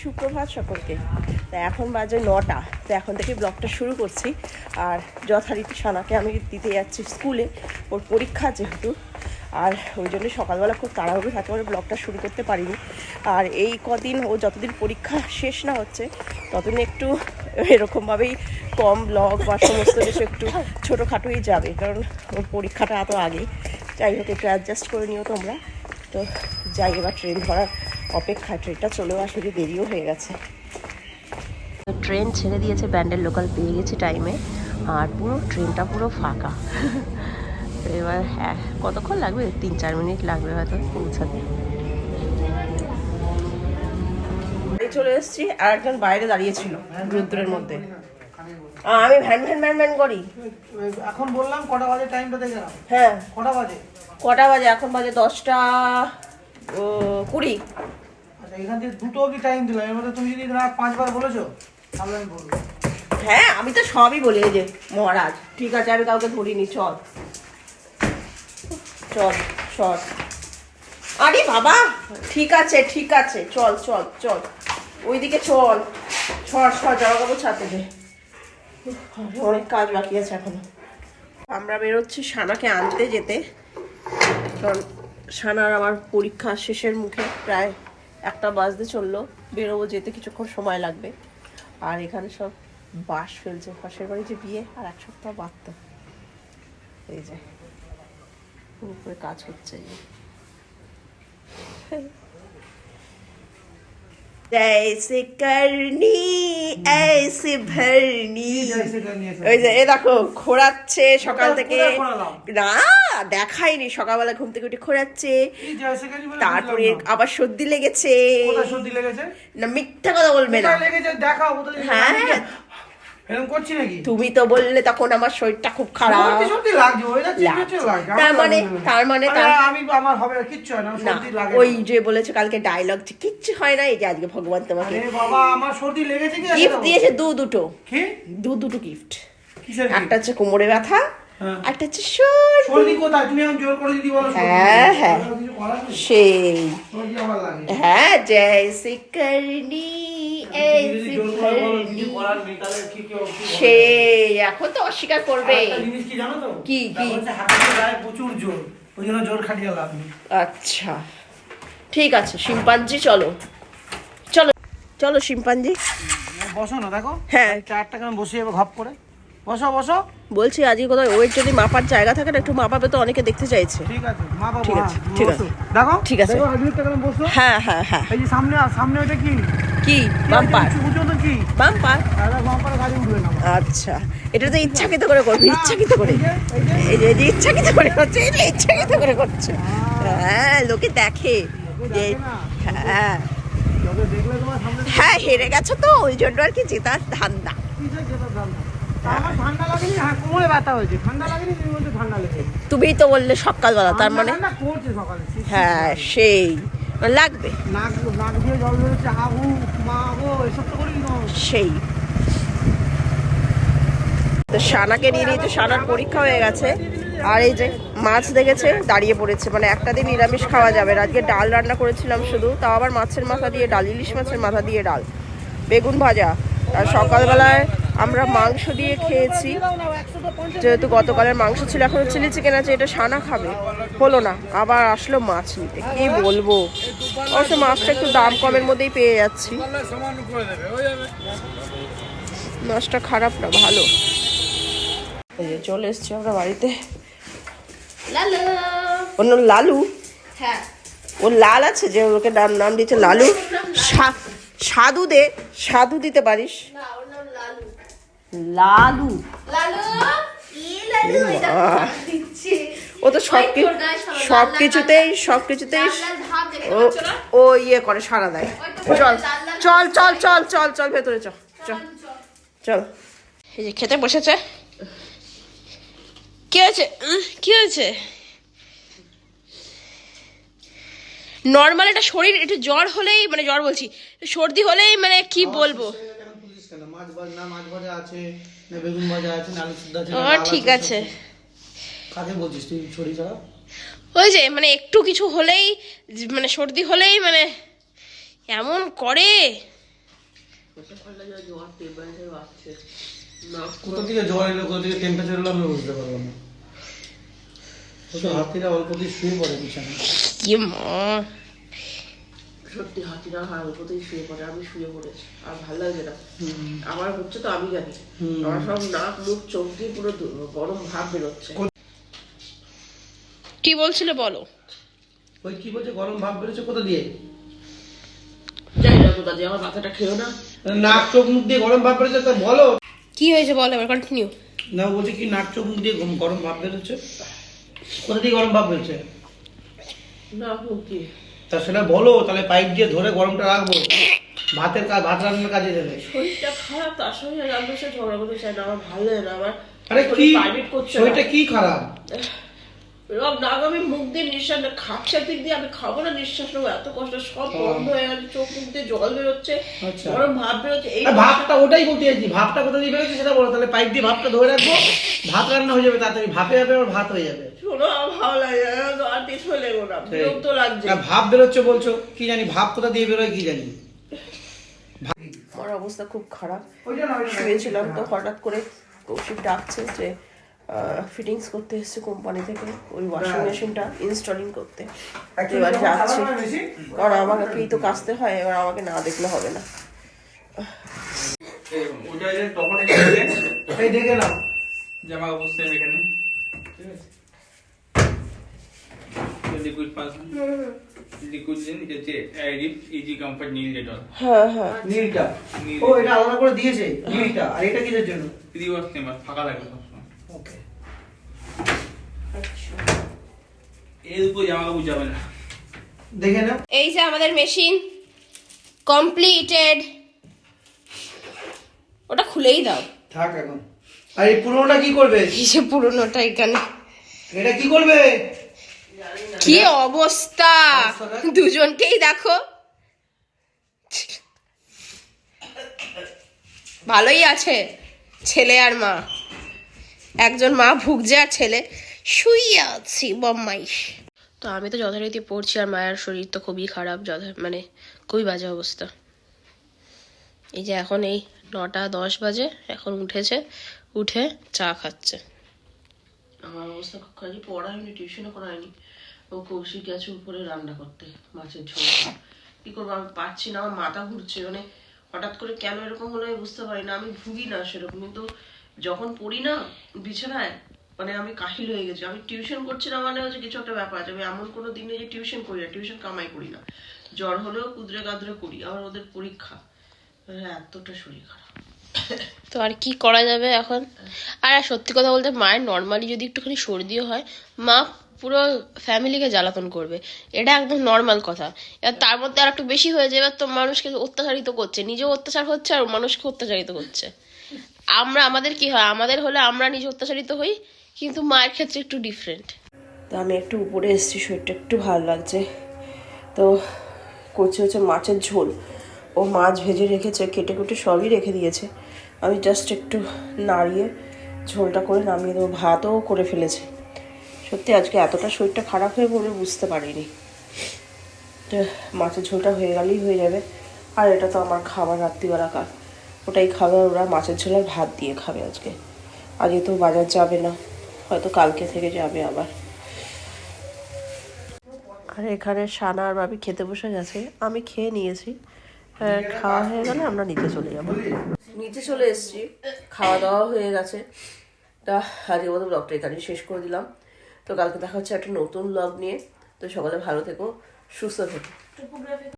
সুপ্রভাত সকলকে। তো এখন বাজে 9টা, তো এখন থেকে ব্লগটা শুরু করছি। আর যথারীতি সানাকে আমি দিতে যাচ্ছি স্কুলে, ওর পরীক্ষা যেহেতু, আর ওই জন্য সকালবেলা খুব তাড়াহুড়ো থাকে বলে ব্লগটা শুরু করতে পারিনি। আর এই কদিন ও যতদিন পরীক্ষা শেষ না হচ্ছে ততদিন একটু এরকমভাবেই কম ব্লগ বা সমস্ত কিছু একটু ছোটোখাটোই যাবে, কারণ ওর পরীক্ষাটা এত আগে। যাই হোক, একটু অ্যাডজাস্ট করে নিও তোমরা। তো যাই, এবার ট্রেন ধরার অপেক্ষা। ট্রেনটা চলেও আসলে দেরিও হয়ে গেছে। ট্রেন ছেড়ে দিয়েছে, ব্যান্ডেল লোকাল পেয়ে গেছি টাইমে, আর পুরো ট্রেনটা পুরো ফাঁকা। তো এবার হ্যাঁ, কতক্ষণ লাগবে? 3-4 মিনিট লাগবে হয়তো পৌঁছাতে। চলে এসেছি, আর একজন বাইরে দাঁড়িয়েছিল রোদ্দুরের মধ্যে। আমি ভ্যান ভ্যান ভ্যান ভ্যান করি। এখন বললাম কটা বাজে, টাইমটা দেখে নাও। হ্যাঁ, কটা বাজে? এখন বাজে 10টা 20। আচ্ছা, এখান থেকে 2টো অবধি টাইম দিলাম। এর মধ্যে তুমি যদি রাত 5 বার বলেছো তাহলে আমি বলবো। হ্যাঁ, আমি তো সবই বলি। এই যে মহারাজ, ঠিক আছে, আমি কাউকে ধরিনি। চল চল চল। আরে বাবা, ঠিক আছে ঠিক আছে, চল চল চল, ওইদিকে চল। সর সর, জামা কাপড় ছাড়তে দে, অনেক কাজ বাকি আছে এখনো। আমরা বেরোচ্ছি সানাকে আনতে যেতে, কারণ সানার আমার পরীক্ষা শেষের মুখে, প্রায় 1টা বাজতে চললো। বেরোবো, যেতে কিছুক্ষণ সময় লাগবে। আর এখানে সব বাঁশ ফেলছে, পাশের বাড়ি যে বিয়ে, আর 1 সপ্তাহ বাদ। এই যে উপরে কাজ হচ্ছে। जैसे करनी ऐसे भरनी। ওই যে এ দেখো খোঁড়াচ্ছে সকাল থেকে। না, দেখাইনি, সকালবেলা ঘুম থেকে উঠে খোঁড়াচ্ছে। তারপরে আবার সর্দি লেগেছে। না, মিথ্যা কথা বলবে না। হ্যাঁ, তুমি তো বললে তখন আমার শরীরটা খুব খারাপ। তার মানে ওই যে বলেছে কালকে ডায়লগ, কিচ্ছু হয় না। এই যে আজকে ভগবান তোমাকে গিফট দিয়েছে, দুটো গিফট। একটা হচ্ছে কোমরে ব্যথা, একটা হচ্ছে সর্দি। হ্যাঁ হ্যাঁ, সেই হ্যাঁ, জয়সে করনি ऐसे भरनी। সেই এখন তো অস্বীকার করবে। কি কি? প্রচুর জোর, ওই জন্য জোর খাটিয়ে লাভ নেই। আচ্ছা ঠিক আছে, শিম্পাঞ্জি চলো চলো চলো শিম্পাঞ্জি। বসো না, দেখো হ্যাঁ, 4 টাকা বসে যাবে ঘপ করে। বসো বসো। বলছি আজকে কোথাও ওয়েট যদি মাপার জায়গা থাকে না, একটু মাপাবে তো, অনেকে দেখতে চাইছে। ঠিক আছে, মাপাবো। ঠিক আছে ঠিক আছে, দেখো ঠিক আছে। দেখো, 1 টাকা বসো। হ্যাঁ হ্যাঁ হ্যাঁ। এই যে সামনে সামনে ওটা কি কি? বাম্পার। উঁচু তো কি বাম্পার? দাদা বাম্পার গাড়ি উঠবে না। আচ্ছা, এটা তো ইচ্ছাকৃত করে করবে, ইচ্ছাকৃত করে। এই যে ইচ্ছাকৃত করে করছে, এটা ইচ্ছাকৃত করে করছে। হ্যাঁ, লোকে দেখে যে হ্যাঁ হ্যাঁ, হেরে গেছো তো, ওই জন্য আর কি জেতার ধান্দা। আমার ঠান্ডা লাগেনি, হ্যাঁ কোমরে ব্যথা হয়েছে। ঠান্ডা লাগেনি, তুমি বলছো ঠান্ডা লেগেছে। তুমিই তো বললে সকালবেলা, তার মানে করছে সকালে। হ্যাঁ, সেই লাগবে। নাক দিয়ে জল বেরোচ্ছে, হাবু মা গো, এসব তো করি না। সেই তো সানাকে নিয়ে নিয়ে তো সানার পরীক্ষা হয়ে গেছে। আর এই যে মাছ দেখেছে, দাঁড়িয়ে পড়েছে। মানে একটা দিন নিরামিষ খাওয়া যাবে। আজকে ডাল রান্না করেছিলাম শুধু, তাও আবার মাছের মাথা দিয়ে ডাল, ইলিশ মাছের মাথা দিয়ে ডাল, বেগুন ভাজা। আর সকালবেলায় আমরা মাংস দিয়ে খেয়েছি, যেহেতু গতকালের মাংস ছিল। এখন চিলি চিকেন আছে, এটা সানা খাবে, হলো না। আবার আসলো মাছ নিতে, কি বলবো। অবশ্য মাছটা একটু দাম কমের মধ্যেই পেয়ে যাচ্ছি। মাছটা খারাপ না, ভালো। এই যে চলে এসছি আমরা বাড়িতে। অন্য লালু, হ্যাঁ, ও লাল আছে যে, ওকে নাম দিয়েছে লালু। সাধু দে, সাধু দিতে পারিস। লালু ও তো সবকিছুতেই ও ইয়ে করে, সাড়া দেয়। চল চল চল চল চল চল, ভেতরে চল চল চল। এই যে খেতে বসেছে। কি হয়েছে? কি হয়েছে? নর্মাল এটা শরীর, একটু জ্বর হলেই, মানে জ্বর বলছি, সর্দি হলেই মানে কি বলবো। মাছ ভাজা আছে, না বেগুন ভাজা আছে, না আলু সিদ্ধ আছে। ও ঠিক আছে। কাকে বলছিস তুই শরীর খারাপ? ওই যে মানে একটু কিছু হলেই, মানে সর্দি হলেই মানে এমন করে। কোথা থেকে জ্বর এলো, কোথা থেকে টেম্পারেচার এলো আমি বুঝতে পারবো না। ও তো হাতিরা অল্প দিয়ে শুয়ে পড়ে বিছানায়। কি মা, সত্যি হাতিরা অল্পতেই শুয়ে পড়ে, আমি শুয়ে পড়েছি আর ভালো লাগে না। আমার হচ্ছে তো আমি জানি, আমার সব নাক মুখ চোখ দিয়ে পুরো গরম ভাব বেরোচ্ছে। কি বলছিল বলো? ওই কি বলছে গরম ভাব বেরোচ্ছে কোথা দিয়ে? যাই না কোথা দিয়ে, আমার মাথাটা খেয়েও না। নাক চোখ মুখ দিয়ে গরম ভাব বেরোচ্ছে, তো বলো কি হয়েছে বলো, এবার কন্টিনিউ। না বলছে কি নাক চোখ মুখ দিয়ে গরম ভাব বেরোচ্ছে, কোথা দিয়ে গরম ভাব বেরোচ্ছে? না কি তা সেটা বলো, তাহলে পাইপ দিয়ে ধরে গরমটা রাখবো, ভাতের কাজ, ভাত রান্নার কাজে দেবে। শরীরটা খারাপ, তার সঙ্গে রান্নার সাথে ঝগড়া করতে চাই না, আমার ভালো লাগে না। আমার আরে কি প্রাইভেট করছে, শরীরটা কি খারাপ? এরকম নাক, আমি মুখ দিয়ে নিঃশ্বাস না, খাপসার দিক দিয়ে আমি খাবো না, নিঃশ্বাস নেবো, এত কষ্ট, সব বন্ধ হয়ে গেছে, চোখ মুখ দিয়ে জল বেরোচ্ছে, আচ্ছা। গরম ভাব বেরোচ্ছে। এই ভাবটা ওটাই বলতে চাইছি, ভাবটা কোথা দিয়ে বেরোচ্ছে সেটা বলো, তাহলে পাইপ দিয়ে ভাবটা ধরে রাখবো, ভাত রান্না হয়ে যাবে তাড়াতাড়ি, ভাপে যাবে আর ভাত হয়ে যাবে। শোনো, আমার ভালো লাগে না, আর কিছু লেগো না, বিরক্ত লাগছে। ভাব বেরোচ্ছে বলছো, কি জানি ভাব কোথা দিয়ে বেরোয় কি জানি। আমার অবস্থা খুব খারাপ, শুয়েছিলাম তো হঠাৎ করে কৌশিক ডাকছে যে ফিটিংস করতে এসছে কোম্পানি থেকে ওই ওয়াশিং মেশিনটা ইনস্টলিং করতে। এবার যাচ্ছি, কারণ আমাকেই তো কাচতে হয়, এবার আমাকে না দেখলে হবে না। ওটা যে তখন এই দেখে নাও জামা কাপড় সেম এখানে লিকুইড পাস লিকুইড যে নিচে যে এডিট ইজি কমফর্ট নীল ডেটল। হ্যাঁ হ্যাঁ, নীলটা, ও এটা আলাদা করে দিয়েছে নীলটা, আর এটা কিসের জন্য? রিভার্স নেমার ফাঁকা থাকে সবসময়। ওকে, এর উপর জামা কাপড় যাবে না। দেখে নাও। এই যে আমাদের মেশিন কমপ্লিটেড, ওটা খুলেই দাও। থাক এখন। আর এই পুরোটা কি করবে? কিসে পুরোনোটা এখানে? এটা কি করবে? কি অবস্থা, দুজনকেই দেখো। ভালোই আছে ছেলে আর মা, একজন মা ভুগছে আর ছেলে শুয়ে আছি বম্মাইশ। তো আমি তো যথারীতি পড়ছি, আর মায়ের শরীর তো খুবই খারাপ, মানে খুবই বাজে অবস্থা। এই যে এখন এই 9:10 বাজে, এখন উঠেছে, উঠে চা খাচ্ছে। আমার অবস্থা খুব খারাপ, পড়ায়নি, টিউশনও করায়নি। ও কৌশিক গেছে উপরে রান্না করতে মাছের ঝোল। কি করবো, আমি পারছি না, আমার মাথা ঘুরছে, মানে হঠাৎ করে কেন এরকম হলো আমি বুঝতে পারি না। আমি ভুগি না সেরকম, কিন্তু যখন পড়ি না বিছানায়, মানে আমি কাহিল হয়ে গেছি। আমি টিউশন করছি না মানে হচ্ছে কিছু একটা ব্যাপার আছে। আমি এমন কোনো দিনে যে টিউশন করি না, টিউশন কামাই করি না, জ্বর হলেও কুদরে কাদরে করি, আবার ওদের পরীক্ষা, এতটা শরীর খারাপ। তো আর কি করা যাবে এখন। আর সত্যি কথা বলতে, মায়ের নর্মালি যদি একটুখানি সর্দিও হয়, মা পুরো ফ্যামিলিকে জ্বালাতন করবে, এটা একদম নর্মাল কথা। এবার তার মধ্যে আর একটু বেশি হয়ে যায়, এবার তো মানুষকে অত্যাচারিত করছে, নিজেও অত্যাচার হচ্ছে আর মানুষকে অত্যাচারিত করছে। আমাদের কি হয়, আমাদের হলে আমরা নিজে অত্যাচারিত হই, কিন্তু মায়ের ক্ষেত্রে একটু ডিফারেন্ট। তো আমি একটু উপরে এসেছি, শরীরটা একটু ভালো লাগছে। তো করছে হচ্ছে মাছের ঝোল, ও মাছ ভেজে রেখেছে, কেটে কুটে সবই রেখে দিয়েছে, আমি জাস্ট একটু নাড়িয়ে ঝোলটা করে নামিয়ে দেবো। ভাতও করে ফেলেছে। সত্যি আজকে এতটা শরীরটা খারাপ হয়ে পড়বে বুঝতে পারিনি। তো মাছের ঝোলটা হয়ে গেলেই হয়ে যাবে। আর এটা তো আমার খাবার রাত্রিবেলাকার, ওটাই খাবে ওরা, মাছের ঝোল আর ভাত দিয়ে খাবে আজকে। আজকে তো বাজার যাবে না, হয়তো কালকে থেকে যাবে আবার। আর এখানে সানা আর ভাবি খেতে বসে গেছে, আমি খেয়ে নিয়েছি। খাওয়া হয়ে গেলে আমরা নিচে চলে যাবো। নিচে চলে এসেছি, খাওয়া দাওয়া হয়ে গেছে। তা আজকের মতো ব্লগটা এখানেই শেষ করে দিলাম। তো কালকে দেখা হচ্ছে একটা নতুন ব্লগ নিয়ে। তো সকালে ভালো থেকো, সুস্থ থেকো।